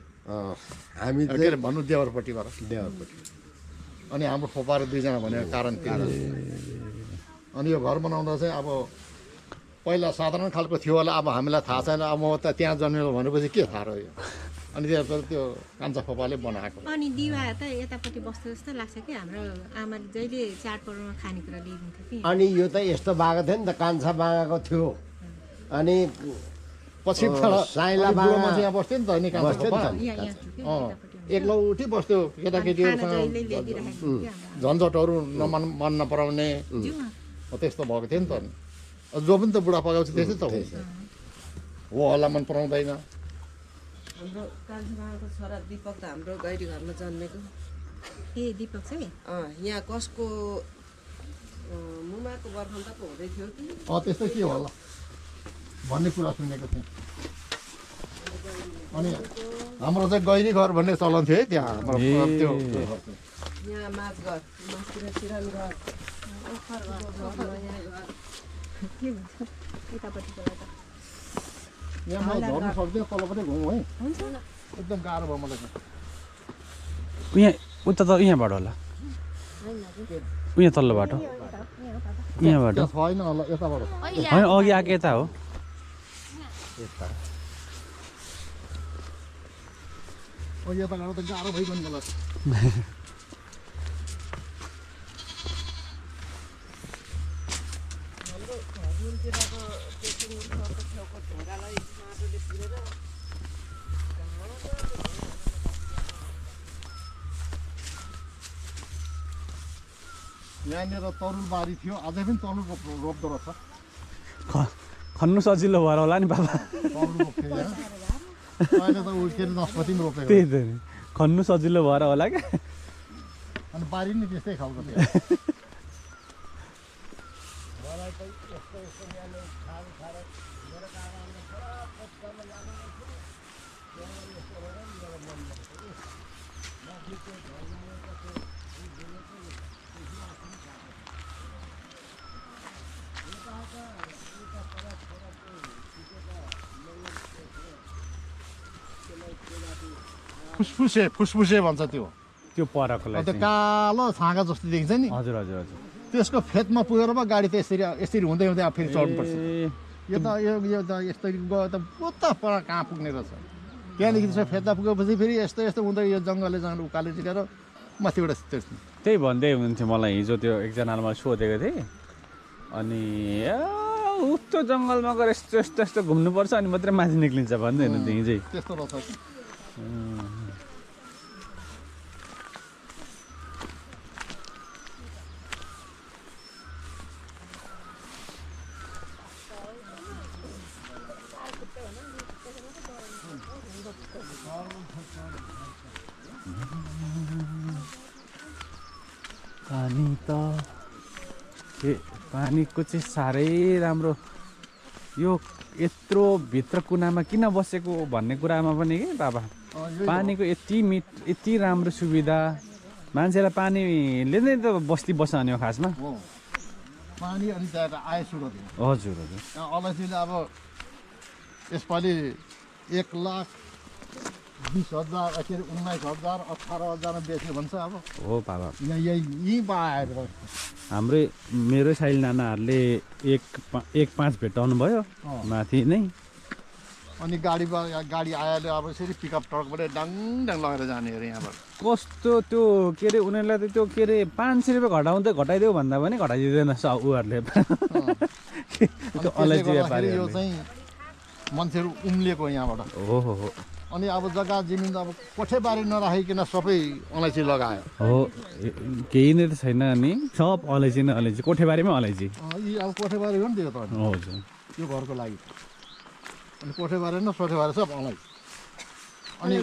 हामी
के अरे भन्नु देवरपट्टिबाट
देवरपट्टि
अनि हाम्रो फोपा र दुईजना भनेको कारण त्यो अनि यो घर बनाउँदा चाहिँ अब पहिला साधारण खालको थियो होला अब हामीलाई थाहा छैन अब म त त्यहाँ जन्मेको भनेपछि के थाहा रह्यो अनि त्यहाँ त्यो कान्छा फोपाले बनाएको
अनि दिवा त यतापट्टि बस्छ जस्तो लाग्छ कि हाम्रो आमाले जहिले चाडपर्वमा खानेकुरा ल्याइदिन्थ्यो कि
अनि यो त यस्तो भएको थियो नि त कान्छा बाँगाको थियो अनि
पछि
साइला
बुढो मान्छे यहाँ बस्थ्यो नि त नि कान्छा
बस्थ्यो नि
फोपा
त।
यहाँ थियो यतापट्टि
एक्लौटी बस्थ्यो केटाकेटीहरूसँग
जहिले ल्याइदिइराखेको थियो कि हाम्रो
झन्झटहरू मन नपराउने
जिउमा
हो त्यस्तो भएको थियो नि त जो पनि त बुढा पकाउँछ त्यस्तै त हो होला मन पराउँदैन
हाम्रो कान्छामाको छोरा दिपक त हाम्रो गैरी घरमा जन्मेको
ए दिपक चाहिँ
यहाँ कसको मुमाको बर्खन्त पो हुँदै थियो कि
त्यस्तै के होला भन्ने कुरा सुनेको थिएँ अनि हाम्रो चाहिँ गैरी घर भन्ने चलन थियो है त्यहाँ हाम्रो त्यो
यहाँ माझघर मासतिर सिरान घर
के भन्छ यतापट्टिबाट त
यहाँ म झर्नु सक्दिनँ तलपट्टि घुमौँ है एकदम गाह्रो भयो मलाई
यहाँ उता त यहाँबाट होला यहाँ तल्लो बाटो यहाँबाट
छैन होला यताबाट
होइन अघि आएको यता हो
यता गएर त गाह्रो भइगयो नि मलाई यहाँनिर तरुल बारी थियो अझै पनि तरुल रोप्दो रहेछ
खन्नु सजिलो भएर होला नि बाबा
तरुल रोप्थ्यो यहाँ अहिले त ऊ के अरे नस्पति पनि रोपेको
त्यही त नि खन्नु सजिलो भएर होला क्या
अनि बारी नि त्यस्तै खालको थियो फुसफुसे भन्छ त्यो
त्यो परकोलाई
त्यो कालो छाँगा जस्तो देखिन्छ नि
हजुर हजुर हजुर
त्यसको फेदमा पुगेर पो गाडी त यसरी हुँदै हुँदै फेरि चढ्नुपर्छ यो त यो त यस्तरी गयो त उता पर कहाँ पुग्ने रहेछ त्यहाँदेखि त्यसो फेदमा पुगेपछि फेरि यस्तो हुँदै यो जङ्गलले उकालो टिकेर माथिबाट त्यस्तो
त्यही भन्दै हुनुहुन्थ्यो मलाई हिजो त्यो एकजनाले मलाई सोधेको थिएँ अनि उस्तो जङ्गलमा गएर यस्तो घुम्नुपर्छ अनि मात्रै माथि निक्लिन्छ भन्दै हुनुहुन्थ्यो हिजै
त्यस्तो रहेछ
पानी त पानीको चाहिँ साह्रै राम्रो यो यत्रो भित्र कुनामा किन बसेको भन्ने कुरामा पनि के बाबा पानीको यति राम्रो सुविधा मान्छेलाई पानीले नै त बस्ती बसाउने हो खासमा
पानी अनि त्यहाँ आय स्रोत
हजुर हजुर
अलैँचीले अब यसपालि 1,20,000 के अरे 19,000 18,000 बेच्यो भन्छ अब
हो बाबा
यहीँ आएर
हाम्रै मेरो साइल नानाहरूले 1.5 भेटाउनु भयो माथि नै
अनि गाडी आयो अब यसरी पिकअप ट्रकबाट डाङ लगेर जाने अरे यहाँबाट।
कस्तो त्यो के अरे उनीहरूलाई त त्यो के अरे 500 रुपियाँ घटाइदेऊ भन्दा पनि घटाइदिँदैन उहाँहरूले त्यो अलैँची व्यापारी
यो चाहिँ मान्छेहरू उम्लिएको यहाँबाट।
हो
अनि अब जग्गा जमिन अब कोठेबारी नराखिकन सबै अलैँची लगायो।
हो केही नै त छैन नि सब अलैँची नै अलैँची कोठेबारीमै अलैँची।
यी अब कोठेबारी हो नि त्यो त
हजुर
यो घरको लागि। अनि कोठेबारी न सोठेबारी सब अलैँची। अनि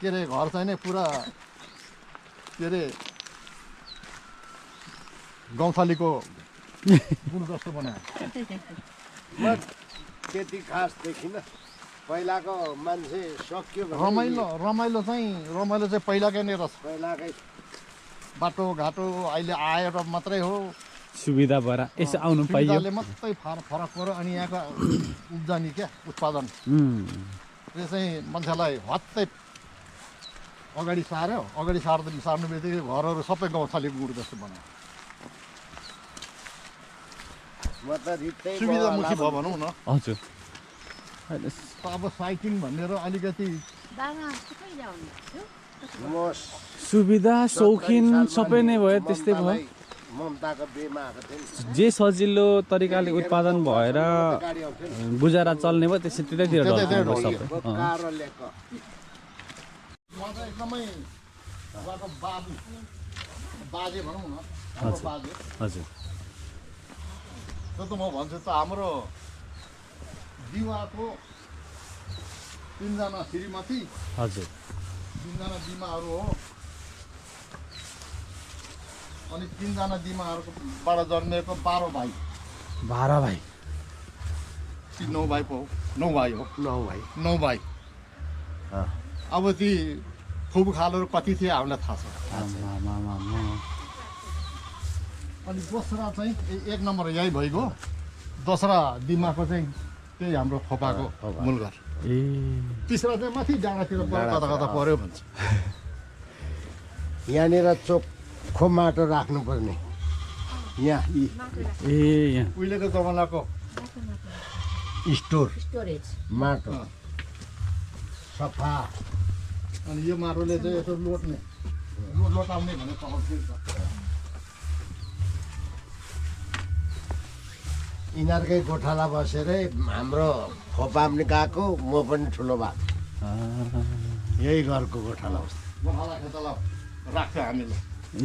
के अरे घर चाहिँ नै पुरा के अरे गौँथलीको गुण जस्तो बनायो।
म त्यति खास देखिनँ पहिलाको मान्छे सक्यो
रमाइलो चाहिँ पहिलाकै नै रहेछ।
पहिलाकै
बाटोघाटो अहिले आएर मात्रै हो
सुविधा भएर यसो आउनु पाइयो
मात्रै फरक पऱ्यो। अनि यहाँको उब्जनी क्या उत्पादन त्यो चाहिँ मान्छेलाई हत्तै अगाडि सार्नु बित्तिकै घरहरू सबै गाउँथलीको गुड जस्तो बनायो।
म त रित्तै
सुविधामुखी भयो भनौँ न।
हजुर
अब साइक्लिङ भनेर अलिकति
सुविधा शौखिन सबै नै भयो त्यस्तै भयो।
ममताको बेमा आएको थियो
जे सजिलो तरिकाले उत्पादन भएर गुजारा चल्ने भयो त्यतैतिर ढल्किनु सबै।
एकदमै बाजे भनौँ न बाजे।
हजुर
त्यो त म भन्छु त हाम्रो दिवाको 3 जना श्रीमती
हजुर
3 जना दिमाहरू हो। अनि 3 जना दिमाहरूबाट जन्मेको 12 भाइ।
12 भाइ
9 भाइ पो 9 भाइ हो 9 भाइ। अब ती खुब खालहरू कति थिए हामीलाई थाहा छ। अनि दोस्रा चाहिँ 1 नम्बर यही भइगयो। दोस्रा दिमाको चाहिँ त्यही हाम्रो खोपाको मूलघर। तिस्रा चाहिँ माथि डाँडातिर कता पर्यो भन्छ।
यहाँनिर चोखो माटो राख्नुपर्ने यहाँ
यहाँ
उहिलेको जमानाको
स्टोरेज माटो सफा।
अनि यो माटोले चाहिँ यसो लोटाउने भने
यिनीहरूकै गोठाला बसेरै हाम्रो खोपा पनि गएको म पनि ठुलो भएको यही घरको गोठाला हो।
गोठाला खेताला राख्थ्यो हामीले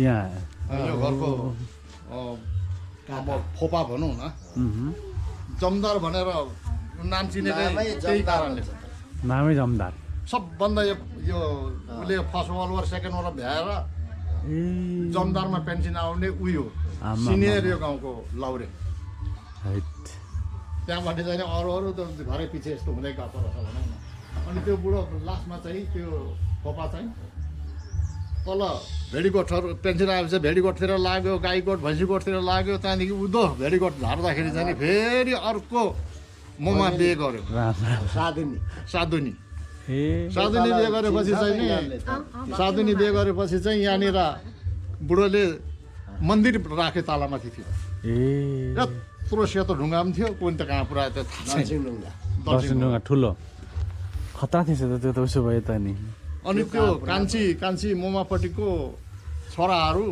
यहाँ
यो घरको अब फोपा भनौँ न। जमदार भनेर नाम चिनेकै त्यही कारणले
नामै जमदार।
सबभन्दा यो उसले फर्स्ट वर्ल्ड वार सेकेन्ड वार भ्याएर जमदारमा पेन्सन आउने उयो सिनियर यो गाउँको लौरे। त्यहाँबाट चाहिँ अरू त घरै पछि यस्तो हुँदै गएको रहेछ भनौँ न। अनि त्यो बुढो लास्टमा चाहिँ त्यो खोपा चाहिँ तल भेडीगोठहरू पेन्सन आएपछि भेडीगोठतिर लाग्यो, गाईगोठ भैँसीगोठतिर लाग्यो। त्यहाँदेखि उधो भेडीगोठ झार्दाखेरि चाहिँ फेरि अर्को मोमा बिहे गर्यो साधुनी बिहे गरेपछि चाहिँ यहाँनिर बुढोले मन्दिर राखे तालामाथि थियो। यत्रो सेतो ढुङ्गा पनि थियो कोही त कहाँ पुऱ्यायो त्यो थाहा छैन।
दर्शन ढुङ्गा ठुलो खतरा थिएछ त त्यो त उसो भए त नि।
अनि त्यो कान्छी मोमापट्टिको छोराहरू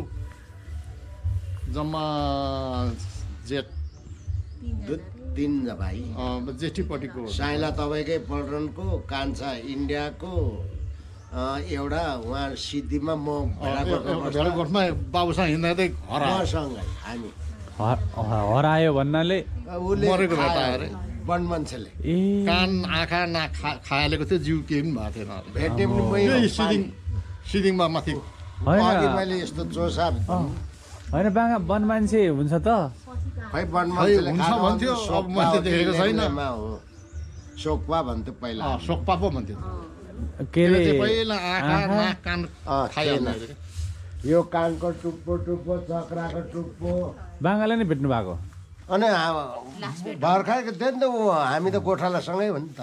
जम्मा जेठ
3 भाइ।
जेठीपट्टिको
साइला तपाईँकै पल्टनको, कान्छा इन्डियाको, एउटा उहाँ सिद्धिमा म
भेडागोठमा बाबुसँग हिँड्दै
मसँगै हामी
हरायो भन्नाले
मरेको भेटा अरे
वन मान्छेले
कान आँखा नाक खालेको थियो। जिउ केही पनि भएको थिएन।
भेटे पनि
सिदिङमा माथि
मैले यस्तो जोसा
होइन वन मान्छे हुन्छ त
खै वन मान्छेले
हुन्छ भन्थ्यो। अब मैले देखेको छैन।
सोक्पा भन्थ्यो पहिला।
सोक्पा पो भन्थ्यो
के अरे
पहिला आँखा नाक कान खाइहाल्ने।
यो कानको टुप्पो चक्राको टुप्पो
बाङ्गाले नै भेट्नु भएको।
अनि भर्खरको थियो नि त ऊ हामी त गोठालासँगै हो नि त।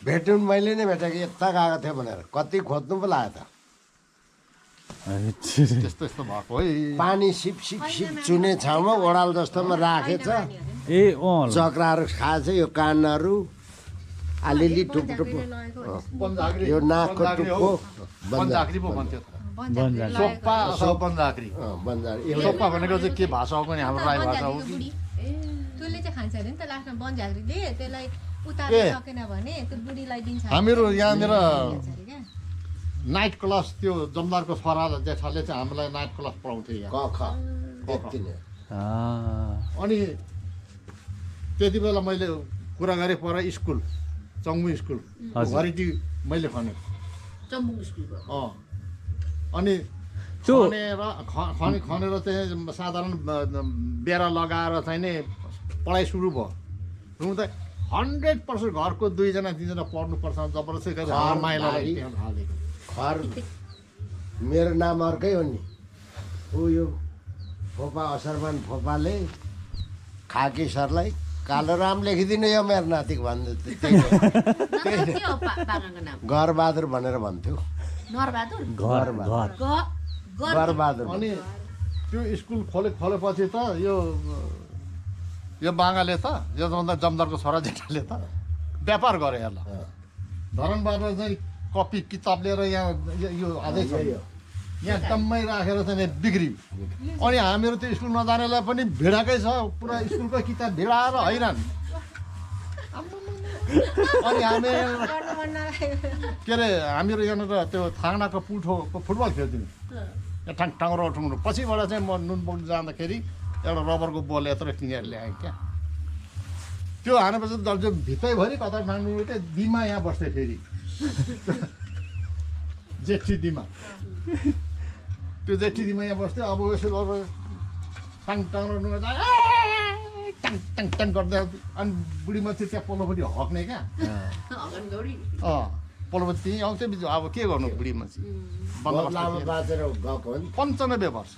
भेट्नु मैले नै भेटेको यता गएको थियो भनेर कति खोज्नु पो लाग्यो त।
त्यस्तो भएको है।
पानी सिप चुने छाउमा ओडाल जस्तोमा राखेछ।
ए अँ
चक्राहरू खाएछ यो कानहरू अलिअलि टुप्पो टुप्पो
बनझाँक्री
यो नाकको टुप्पो
बनझाँक्री पो भन्थ्यो
बनझाँक्री।
सोप्पा अथवा बनझाँक्री
बन्जारी
सोप्पा भनेको चाहिँ के भाषा हो भने हाम्रो राई भाषा हो कि
त्यसले चाहिँ खान्छ अरे नि त लास्टमा बनझाँक्रीले त्यसलाई उतार्न सकेन भने त्यो बुढीलाई दिन्छ
हामीहरू यहाँनिर
भन्छ अरे क्या।
नाइट क्लास त्यो जमदारको छोरा जेठाले चाहिँ हामीलाई नाइट क्लास पढाउँथ्यो यहाँ
क ख त्यति नै
अनि त्यति बेला मैले कुरा गरेँ पर स्कुल चङ्गु स्कुल घरिटी मैले खने
चम्बुङ स्कुलको
अनि
त्यो
खनेर चाहिँ साधारण बेरा लगाएर चाहिँ नि पढाइ सुरु भयो हुनु त 100% घरको 2जना 3जना पढ्नुपर्छ जबरजस्ती गरेर माइलालाई हालेको
खर मेरो नाम अर्कै हो नि ऊ यो फोपा असरमान फोपाले खाकी सरलाई कालो राम लेखिदिनु यो मेरो नातिको भन्दै
के हो बागानको नाम
घरबहादुर भनेर भन्थ्यो
नरबहादुर
घरबहादुर
अनि त्यो स्कुल खोलेपछि त यो बाङ्गाले त यो जमदारको छोरा जेठाले त व्यापार गरे यसलाई धरनबाट चाहिँ कपी किताब लिएर यहाँ यो अझै छ यहाँ टम्मै राखेर चाहिँ बिग्रियो अनि हामीहरू त्यो स्कुल नजानेलाई पनि भिडाकै छ पुरा स्कुलको किताब भिडाएर हैरान अनि हामी के अरे हामीहरू यहाँनिर त्यो थाङ्नाको पुल्ठोको फुटबल खेल्थ्यौँ यहाँ टाङ्रो उठाउनु पछिबाट चाहिँ म नुन बोक्नु जाँदाखेरि एउटा रबरको बल यत्रो किनेर ल्याएँ क्या त्यो हानेपछि दल्चो भित्रैभरि कता माग्नु दिमा यहाँ बस्थ्यो फेरि जेठी दिमा त्यो जेठी दिमा यहाँ बस्थ्यो अब यसो गरेर टाङ टाङ टाङ टाङ टाङ गर्दै अनि बुढी मान्छे त्यहाँ पल्लोपट्टि हक्ने क्या पल्लोपट्टि त्यहीँ आउँथ्यो अब के गर्नु बुढी मान्छे
बाँचेर गएको हो नि
95 वर्ष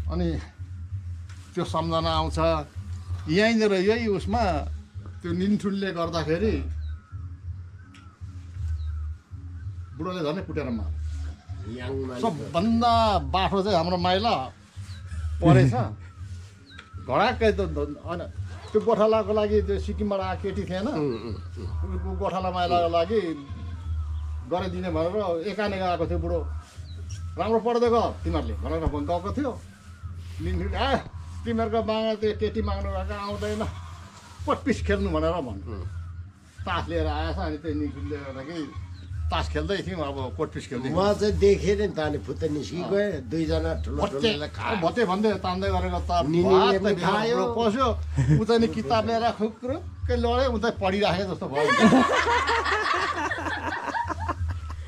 अनि त्यो सम्झना आउँछ यहीँनिर यही उसमा त्यो निन्ठुलले गर्दाखेरि बुढोले झनै कुटेर मार सबभन्दा बाठो चाहिँ हाम्रो माइला परेछ घडाकै त होइन त्यो गोठालाको लागि त्यो सिक्किमबाट आएको केटी थिएन गोठाला माइलाको लागि गरिदिने भनेर एकाने गएको थियो बुढो राम्रो पढ्दै ग तिमीहरूले भनेर गएको थियो निन्ठुल तिमीहरूको बाँगा त्यो केटी माग्नु गएको आउँदैन पटपिस खेल्नु भनेर भन्नु तास लिएर आएछ अनि त्यो निन्ठुलले गर्दाखेरि तास खेल्दै थियौँ अब कोटपिस खेल्दै
म चाहिँ देखेँ नि त अनि फुत्तै निस्किगएँ 2जना ठुलो
भत्ते भन्दै तान्दै गरेको त खायो पस्यो उ चाहिँ नि किताब लिएर खुक्रुक्कै लड्यो उ चाहिँ पढिराखे जस्तो भयो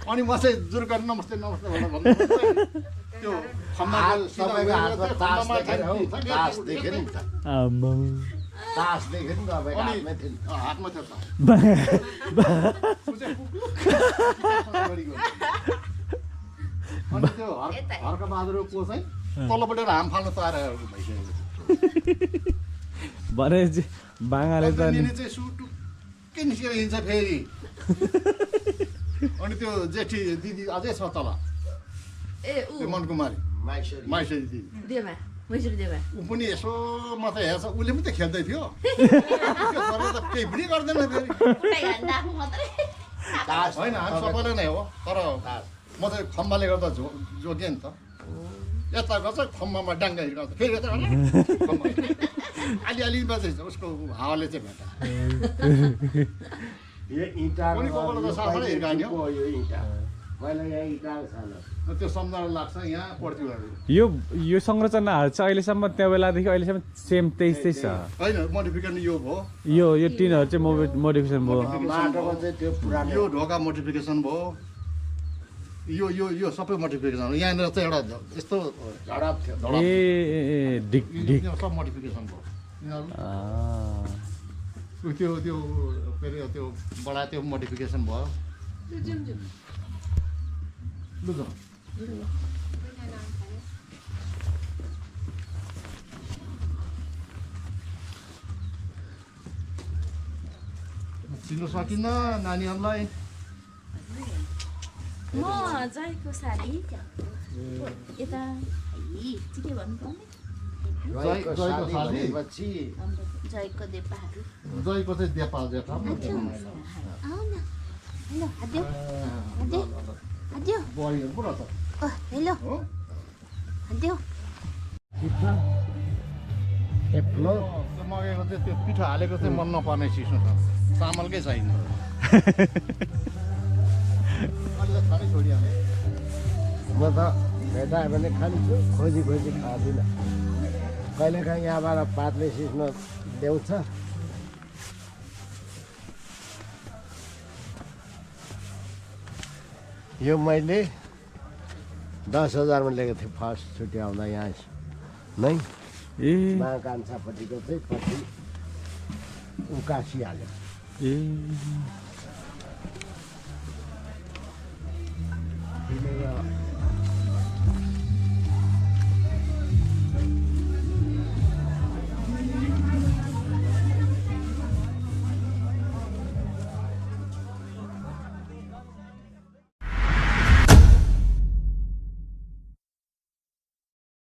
अनि म चाहिँ जुर्कर नमस्ते नमस्ते भनेर भन्दै त्यो
तास देखेँ नि त तास देखेँ नि तपाईँको हातमै थियो नि
हातमा थियो अनि त्यो हर्क बहादुरको चाहिँ तल्लोपट्टि हाम फाल्नु तयार भइसकेको
भने बाङ्गाले त
चाहिँ सुटुक्कै निस्केर हिँड्छ फेरि अनि त्यो जेठी दिदी अझै छ तल त्यो मनकुमारी माइसरी दिदी
देवा मैसुरी देवा
ऊ पनि यसो मात्रै हेर्छ उसले पनि त खेल्दै थियो त केही पनि गर्दैन फेरि होइन हामी सबैले नै हो तर म चाहिँ खम्बाले गर्दा जोगेँ नि त यता गर्छ खम्बामा डाङ्गा हिर्काउँछ फेरि यता अलि बाँच्छ उसको हावाले चाहिँ भेटा
यो इँटा
हिर्काउने हो
यो इँटा पहिला यहाँ इँटा छ
त्यो सम्झना लाग्छ यहाँ पढ्थ्यो
यो संरचनाहरू चाहिँ अहिलेसम्म त्यो बेलादेखि अहिलेसम्म सेम त्यस्तै छ
होइन मोडिफिकेसन यो भयो
यो टिनहरू चाहिँ मोडिफिकेसन भयो
माटोको चाहिँ त्यो पुरानो
यो ढोका मोडिफिकेसन भयो यो यो यो सबै मोडिफिकेसन हो यहाँनिर चाहिँ एउटा यस्तो
झडप थियो
ए ढिक ढिक
सब मोडिफिकेसन भयो त्यो त्यो फेरि त्यो बडा त्यो मोडिफिकेसन भयो लु चिन्नु सकिन्न नानीहरूलाई
म जयको साली यता के भन्नु पर्ने
जयको
जयको
साली
साली?
भनेपछि
जयको देपाहरू
जयको चाहिँ देपाल जेठा
आऊ न हेलो आद्यो आद्यो आद्यो
बढी पुरा त
ओ हेलो
हो
आद्यो
एप्लो
त्यो मगेको चाहिँ त्यो पिठो हालेको चाहिँ मन नपर्ने सिस्नु छ चामलकै छैन अहिले खानै छोडिहालेँ
म त भेटायो भने खान्छु खोजी खोजी खाँदिनँ कहिलेकाहीँ यहाँबाट पातले सिस्नो ल्याउँछ यो मैले 10,000मा लिएको थिएँ फर्स्ट छुट्टी आउँदा यहाँ नै
ए
महाकान्छापट्टिको चाहिँ पछि उकासिहाल्यो
ए